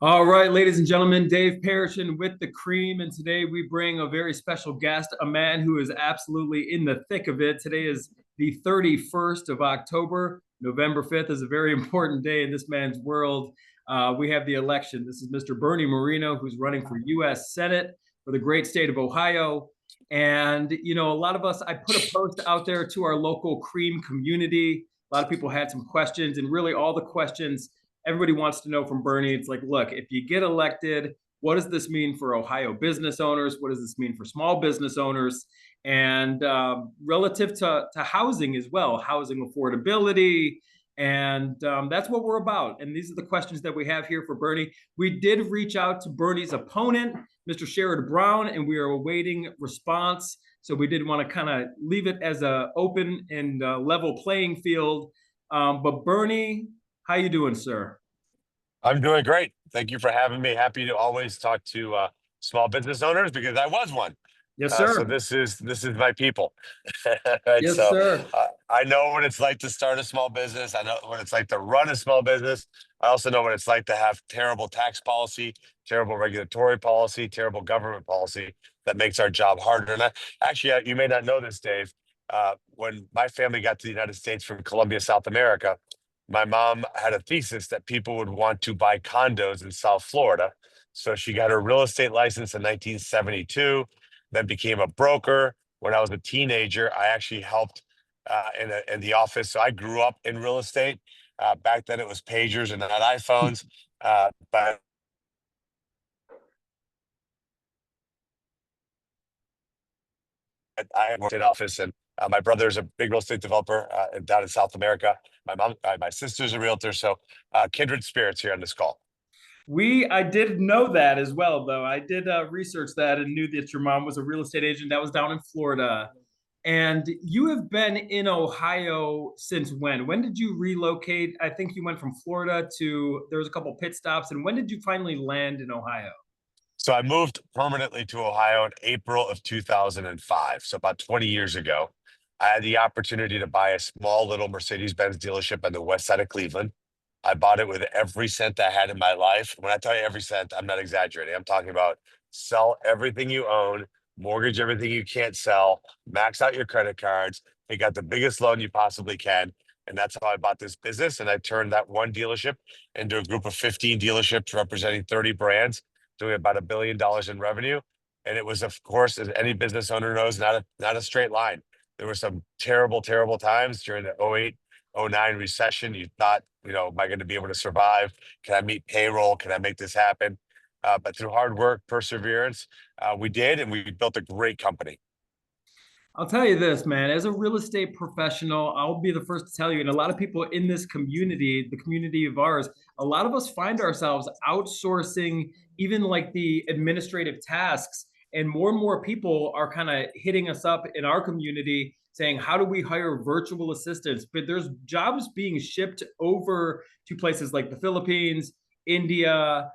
All right, ladies and gentlemen, Dave Parrishin with the cream. And today we bring a very special guest, a man who is absolutely in the thick of it. Today is the 31st of October. November 5th is a very important day in this man's world. We have the election. This is Mr. Bernie Moreno, who's running for U.S. Senate for the great state of Ohio. And, you know, a lot of us, I put a post out there to our local cream community. A lot of people had some questions, and really all the questions everybody wants to know from Bernie. It's like, look, if you get elected, what does this mean for Ohio business owners? What does this mean for small business owners? And relative to housing as well, housing affordability. And that's what we're about. And these are the questions that we have here for Bernie. We did reach out to Bernie's opponent, Mr. Sherrod Brown, and we are awaiting response. So we did want to kind of leave it as an open and level playing field. But Bernie, how you doing, sir? I'm doing great. Thank you for having me. Happy to always talk to small business owners because I was one. Yes, So sir. this is my people. Right. Yes, So sir. I know what it's like to start a small business. I know what it's like to run a small business. I also know what it's like to have terrible tax policy, terrible regulatory policy, terrible government policy that makes our job harder. And you may not know this, Dave. When my family got to the United States from Colombia, South America, my mom had a thesis that people would want to buy condos in South Florida. So she got her real estate license in 1972, then became a broker. When I was a teenager, I actually helped in the office. So I grew up in real estate. Back then it was pagers and not iPhones. But I worked in office, and my brother's a big real estate developer down in South America. My sister's a realtor. So kindred spirits here on this call. I did know that as well, though. I did research that and knew that your mom was a real estate agent that was down in Florida. And you have been in Ohio since when? When did you relocate? I think you went from Florida to, there was a couple pit stops. And when did you finally land in Ohio? So I moved permanently to Ohio in April of 2005. So about 20 years ago, I had the opportunity to buy a small little Mercedes-Benz dealership on the west side of Cleveland. I bought it with every cent I had in my life. When I tell you every cent, I'm not exaggerating. I'm talking about sell everything you own, mortgage everything you can't sell, max out your credit cards, take out the biggest loan you possibly can. And that's how I bought this business. And I turned that one dealership into a group of 15 dealerships representing 30 brands, doing about $1 billion in revenue. And it was, of course, as any business owner knows, not a straight line. There were some terrible, terrible times during the 08, 09 recession. You thought, am I going to be able to survive? Can I meet payroll? Can I make this happen? But through hard work, perseverance, we did, and we built a great company. I'll tell you this, man, as a real estate professional, I'll be the first to tell you, and a lot of people in this community, the community of ours, a lot of us find ourselves outsourcing even like the administrative tasks. And more people are kind of hitting us up in our community saying, how do we hire virtual assistants? But there's jobs being shipped over to places like the Philippines, India,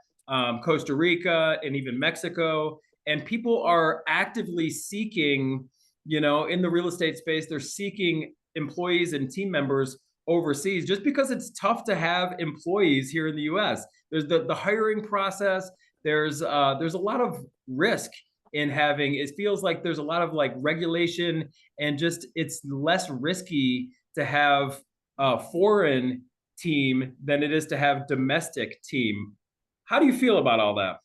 Costa Rica, and even Mexico. And people are actively seeking, in the real estate space, they're seeking employees and team members overseas just because it's tough to have employees here in the US. There's the hiring process. There's a lot of risk in having, it feels like there's a lot of like regulation, and just it's less risky to have a foreign team than it is to have domestic team. How do you feel about all that?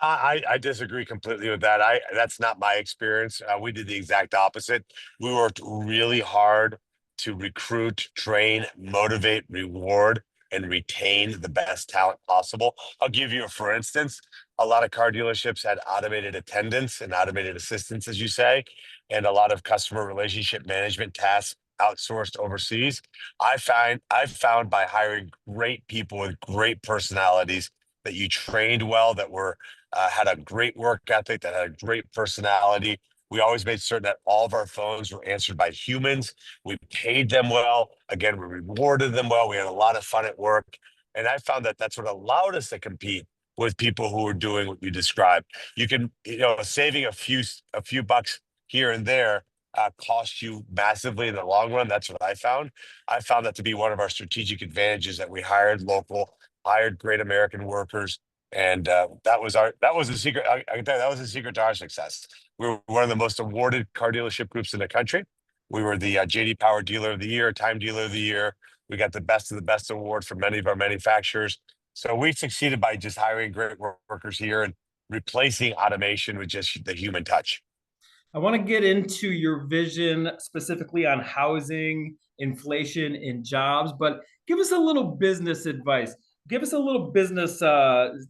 I disagree completely with that. That's not my experience. We did the exact opposite. We worked really hard to recruit, train, motivate, reward, and retain the best talent possible. I'll give you for instance. A lot of car dealerships had automated attendants and automated assistants, as you say, and a lot of customer relationship management tasks outsourced overseas. I found by hiring great people with great personalities that you trained well, that were had a great work ethic, that had a great personality. We always made certain that all of our phones were answered by humans. We paid them well. Again, we rewarded them well. We had a lot of fun at work. And I found that that's what allowed us to compete with people who were doing what you described. You can, saving a few bucks here and there cost you massively in the long run. That's what I found. I found that to be one of our strategic advantages, that we hired local, hired great American workers, and that was the secret. I can tell you that was the secret to our success. We were one of the most awarded car dealership groups in the country. We were the JD Power Dealer of the Year, Time Dealer of the Year. We got the Best of the Best award from many of our manufacturers. So we succeeded by just hiring great workers here and replacing automation with just the human touch. I want to get into your vision specifically on housing, inflation, and jobs, but give us a little business advice. Give us a little business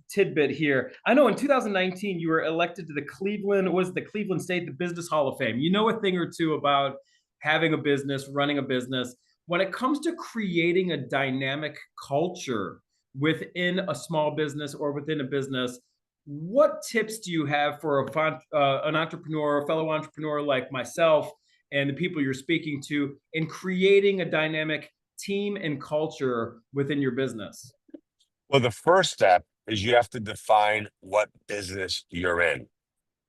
tidbit here. I know in 2019 you were elected to the Cleveland, was the Cleveland State, the Business Hall of Fame. You know a thing or two about having a business, running a business. When it comes to creating a dynamic culture within a small business or within a business, what tips do you have for an entrepreneur, a fellow entrepreneur like myself, and the people you're speaking to in creating a dynamic team and culture within your business? Well, the first step is you have to define what business you're in.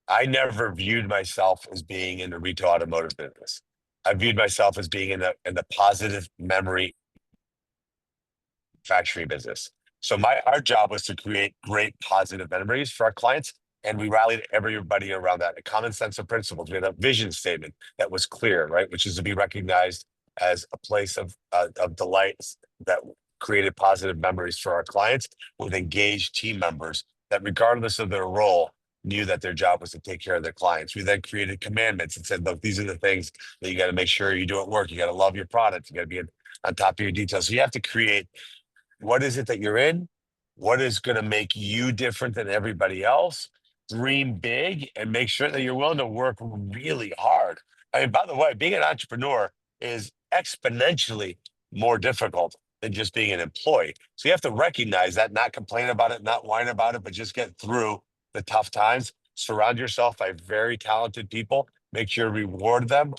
I never viewed myself as being in the retail automotive business. I viewed myself as being in the positive memory manufacturing business. So our job was to create great positive memories for our clients, and we rallied everybody around that. A common sense of principles. We had a vision statement that was clear, right, which is to be recognized as a place of delight that created positive memories for our clients with engaged team members that, regardless of their role, knew that their job was to take care of their clients. We then created commandments and said, look, these are the things that you got to make sure you do at work. You got to love your product. You got to be on top of your details. So you have to create what is it that you're in? What is going to make you different than everybody else? Dream big and make sure that you're willing to work really hard. I mean, by the way, being an entrepreneur is exponentially more difficult than just being an employee. So you have to recognize that, not complain about it, not whine about it, but just get through the tough times. Surround yourself by very talented people. Make sure you reward them,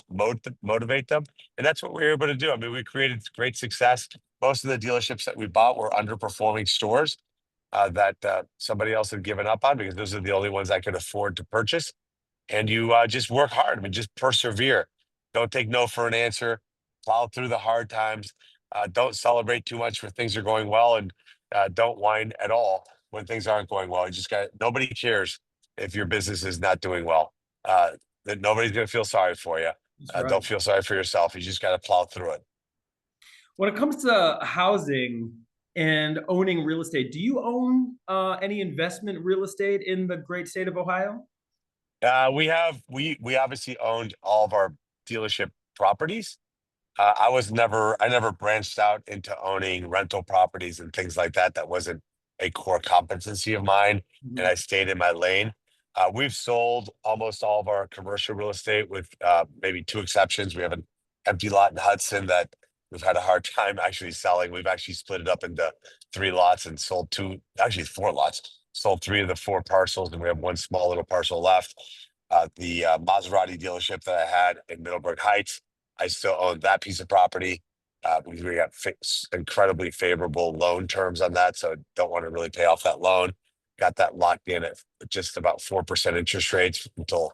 motivate them. And that's what we were able to do. I mean, we created great success. Most of the dealerships that we bought were underperforming stores that somebody else had given up on because those are the only ones I could afford to purchase. And you just work hard. I mean, just persevere. Don't take no for an answer. Plow through the hard times. Don't celebrate too much when things are going well, and don't whine at all when things aren't going well. You just got nobody cares if your business is not doing well. That nobody's going to feel sorry for you. That's right. Don't feel sorry for yourself. You just got to plow through it. When it comes to housing and owning real estate, do you own any investment real estate in the great state of Ohio? We obviously owned all of our dealership properties. I never branched out into owning rental properties and things like that. That wasn't a core competency of mine, and I stayed in my lane. We've sold almost all of our commercial real estate with maybe two exceptions. We have an empty lot in Hudson that we've had a hard time actually selling. We've actually split it up into three lots and sold actually four lots, sold three of the four parcels, and we have one small little parcel left. The Maserati dealership that I had in Middleburg Heights, I still own that piece of property. We got incredibly favorable loan terms on that, so don't want to really pay off that loan. Got that locked in at just about 4% interest rates until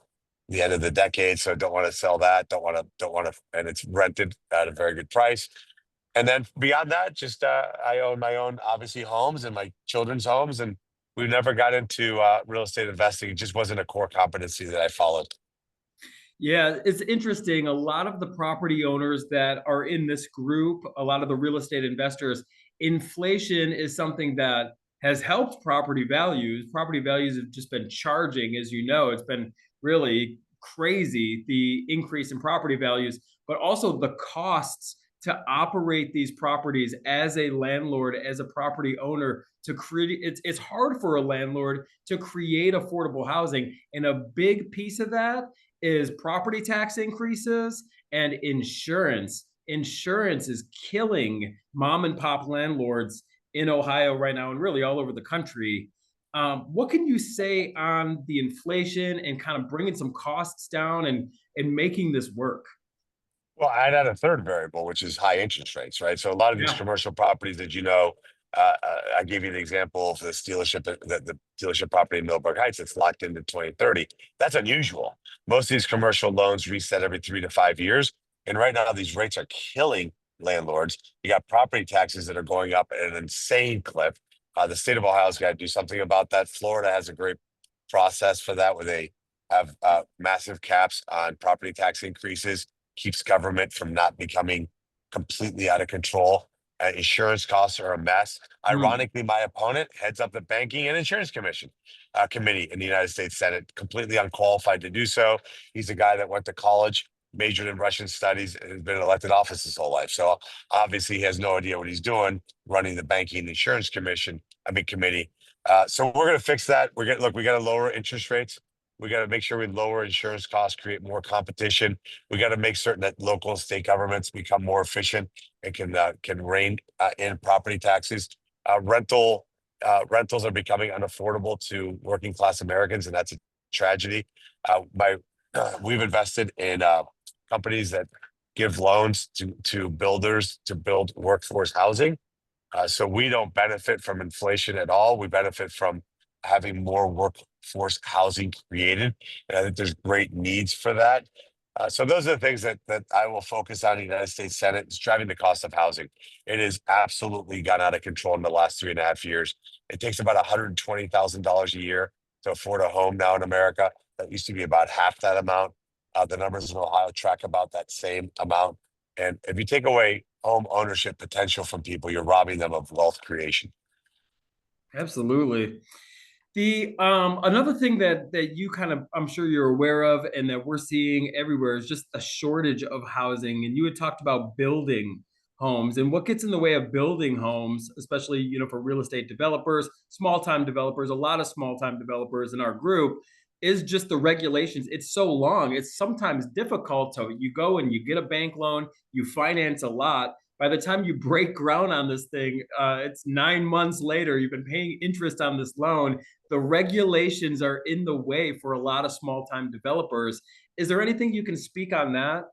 the end of the decade. So don't want to sell that. Don't want to, and it's rented at a very good price. And then beyond that, just I own my own, obviously, homes and my children's homes, and we never got into real estate investing. It just wasn't a core competency that I followed. Yeah, it's interesting. A lot of the property owners that are in this group, a lot of the real estate investors, inflation is something that has helped property values. Property values have just been charging, as you know. It's been really crazy, the increase in property values, but also the costs to operate these properties as a landlord, as a property owner, to create it's hard for a landlord to create affordable housing. And a big piece of that is property tax increases and insurance. Insurance is killing mom and pop landlords in Ohio right now and really all over the country. What can you say on the inflation and kind of bringing some costs down and making this work? Well, I'd add a third variable, which is high interest rates, right? So a lot of these Yeah. commercial properties that I gave you the example of this dealership, the dealership property in Millburg Heights, it's locked into 2030. That's unusual. Most of these commercial loans reset every 3 to 5 years. And right now, these rates are killing landlords. You got property taxes that are going up at an insane clip. The state of Ohio's got to do something about that. Florida has a great process for that, where they have massive caps on property tax increases, keeps government from not becoming completely out of control. Insurance costs are a mess. Hmm. Ironically, my opponent heads up the Banking and Insurance Commission committee in the United States Senate, completely unqualified to do so. He's a guy that went to college, majored in Russian studies, and has been in elected office his whole life. So obviously, he has no idea what he's doing running the Banking and Insurance Committee. So we're going to fix that. We got to lower interest rates. We got to make sure we lower insurance costs, create more competition. We got to make certain that local and state governments become more efficient and can rein in property taxes. Rentals are becoming unaffordable to working class Americans, and that's a tragedy. We've invested in companies that give loans to builders to build workforce housing. So we don't benefit from inflation at all. We benefit from having more workforce housing created. And I think there's great needs for that. So those are the things that I will focus on in the United States Senate. It's driving the cost of housing. It has absolutely gone out of control in the last 3.5 years. It takes about $120,000 a year to afford a home now in America. That used to be about half that amount. The numbers in Ohio track about that same amount. And if you take away home ownership potential from people, you're robbing them of wealth creation. Absolutely. The another thing that you kind of, I'm sure you're aware of and that we're seeing everywhere is just a shortage of housing. And you had talked about building homes and what gets in the way of building homes, especially, for real estate developers, small time developers, a lot of small time developers in our group, is just the regulations. It's so long. It's sometimes difficult to, you go and you get a bank loan, you finance a lot. By the time you break ground on this thing, it's 9 months later. You've been paying interest on this loan. The regulations are in the way for a lot of small time developers. Is there anything you can speak on that?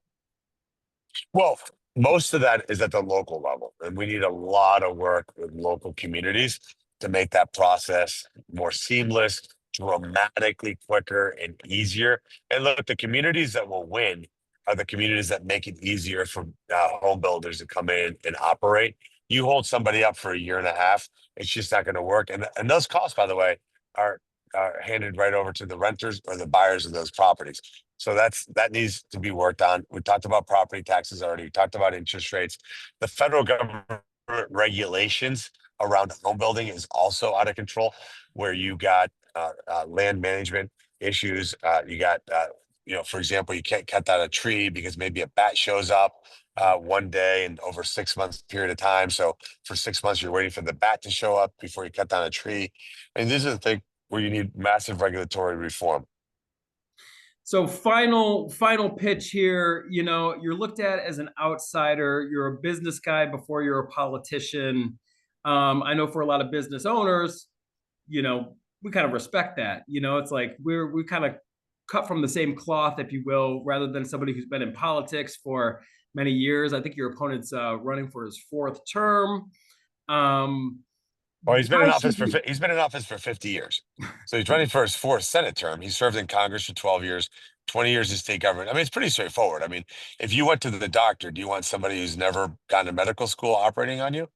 Well, most of that is at the local level, and we need a lot of work with local communities to make that process more seamless, dramatically quicker and easier. And look, the communities that will win are the communities that make it easier for home builders to come in and operate. You hold somebody up for a year and a half, it's just not going to work. And those costs, by the way, are are handed right over to the renters or the buyers of those properties. So that needs to be worked on. We talked about property taxes already. We talked about interest rates. The federal government regulations around home building is also out of control, where you got land management issues. You got, for example, you can't cut down a tree because maybe a bat shows up one day and over 6 months period of time. So for 6 months, you're waiting for the bat to show up before you cut down a tree. And these are the things where you need massive regulatory reform. So final pitch here, you're looked at as an outsider, you're a business guy before you're a politician. I know for a lot of business owners, we kind of respect that. It's like we kind of cut from the same cloth, if you will, rather than somebody who's been in politics for many years. I think your opponent's running for his fourth term. Um, Well, why should he's been in office for 50 years. So he's running for his fourth Senate term. He served in Congress for 12 years, 20 years in state government. I mean, it's pretty straightforward. I mean, if you went to the doctor, do you want somebody who's never gone to medical school operating on you?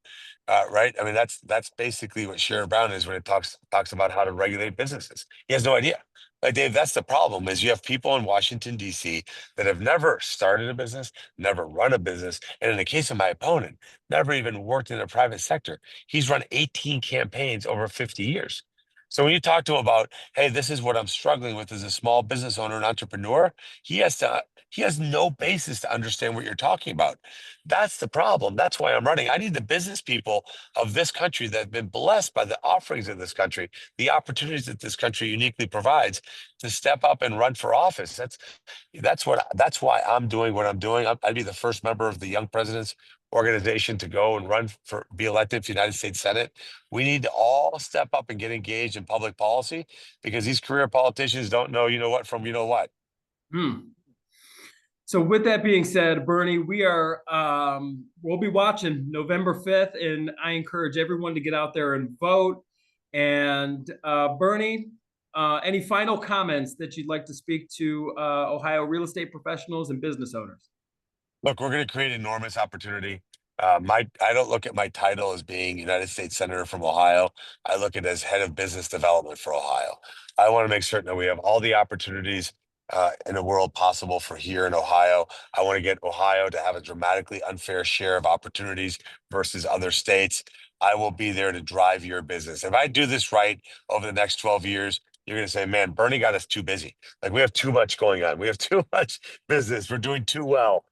Right? I mean, that's basically what Sherrod Brown is when it talks about how to regulate businesses. He has no idea. Like Dave, that's the problem is you have people in Washington, D.C. that have never started a business, never run a business. And in the case of my opponent, never even worked in the private sector. He's run 18 campaigns over 50 years. So when you talk to him about, hey, this is what I'm struggling with as a small business owner and entrepreneur, he has no basis to understand what you're talking about. That's the problem. That's why I'm running. I need the business people of this country that have been blessed by the offerings of this country, the opportunities that this country uniquely provides to step up and run for office. That's why I'm doing what I'm doing. I'd be the first member of the Young Presidents Organization to go and be elected to the United States Senate. We need to all step up and get engaged in public policy because these career politicians don't know what from what. Hmm. So with that being said, Bernie, we'll be watching November 5th, and I encourage everyone to get out there and vote. And Bernie, any final comments that you'd like to speak to Ohio real estate professionals and business owners? Look, we're going to create enormous opportunity. I don't look at my title as being United States Senator from Ohio. I look at it as head of business development for Ohio. I want to make certain that we have all the opportunities in the world possible for here in Ohio. I want to get Ohio to have a dramatically unfair share of opportunities versus other states. I will be there to drive your business. If I do this right over the next 12 years, you're going to say, man, Bernie got us too busy. Like we have too much going on. We have too much business. We're doing too well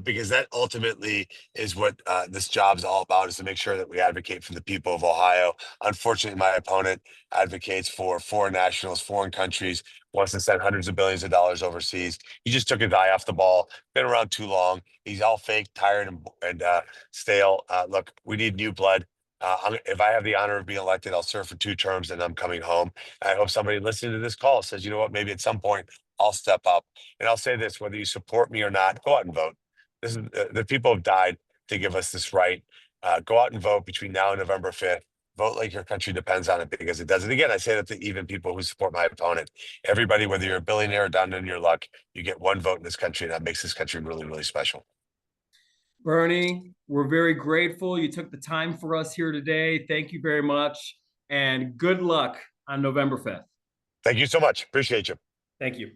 because that ultimately is what this job is all about, is to make sure that we advocate for the people of Ohio. Unfortunately, my opponent advocates for foreign nationals, foreign countries, wants to send hundreds of billions of dollars overseas. He just took his eye off the ball, been around too long. He's all fake, tired, and stale. Look, we need new blood. If I have the honor of being elected, I'll serve for 2 terms and I'm coming home. I hope somebody listening to this call says, you know what, maybe at some point I'll step up. And I'll say this, whether you support me or not, go out and vote. This is the people have died to give us this right. Go out and vote between now and November 5th. Vote like your country depends on it, because it does. And again, I say that to even people who support my opponent. Everybody, whether you're a billionaire or down in your luck, you get 1 vote in this country, and that makes this country really, really special. Bernie, we're very grateful you took the time for us here today. Thank you very much, and good luck on November 5th. Thank you so much. Appreciate you. Thank you.